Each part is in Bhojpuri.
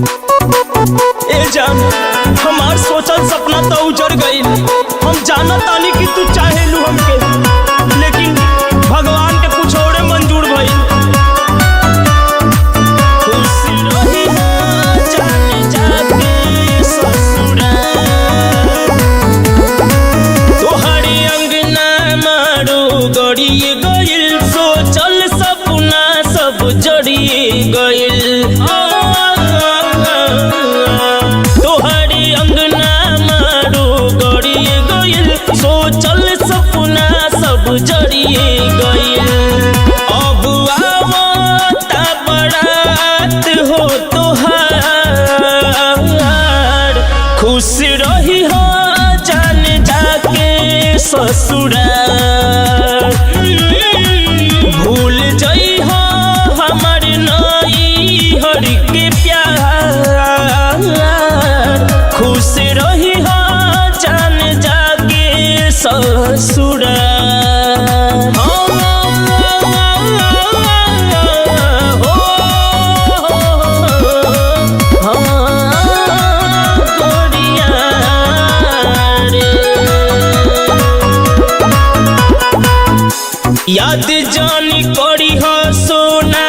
ए जान, हमार सोचल सपना तो उजड़ गई। हम जाना तानी कि तू चाहेलू हमके, लेकिन भगवान के कुछ और मंजूर भइल। गड़िए गइल सोचल सपना सब जड़िए गइल। तोहरे अंगना मारो गड़िए गइल सोचल सपना सब जड़िए गइल। अब आवता बरात हो तोहार, खुश रही हो जान जाके ससुराल। भूल जई हो हमर नैहर के प्यार, खुश रही हो जान जाके ससुराल। याद जानी करी हो सोना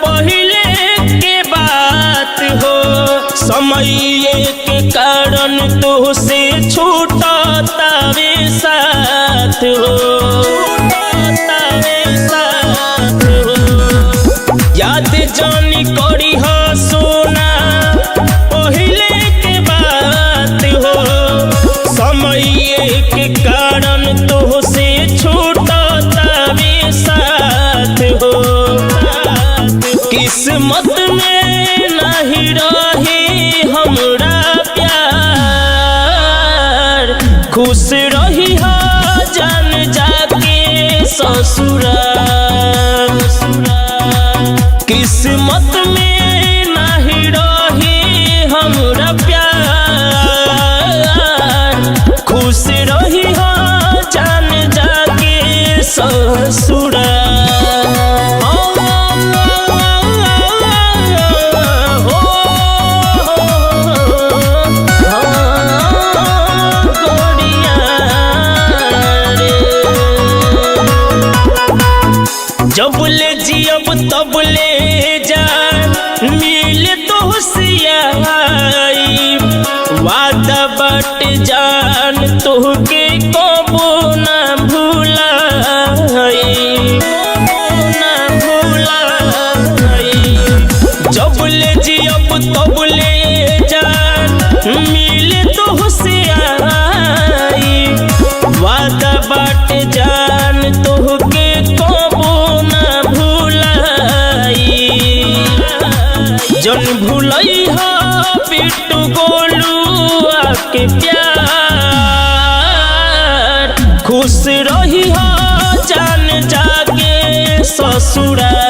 पहले के बात हो, समय के कारण तो से छूटतावे साथ हो, याद जानी करी हो सोना पहले के बात हो, समय के कारण तो से किस्मत में नहीं रही हमरा प्यार, खुश रही हो जान जाके ससुराल। किस्मत में नहीं रही हमरा प्यार, खुश रही हो जान जाके ससुराल। जब ले जियब तब ले जान मिल तो सियाई, वादा बट जान तोहके कबो ना भुलाई, जब ले जियब तब ले जान मिल तो सियाई, वादा बट जान तोहके जन भूलई हो पिट्टू गोलुआ के प्यार, खुश रही हो जान जाके ससुराल।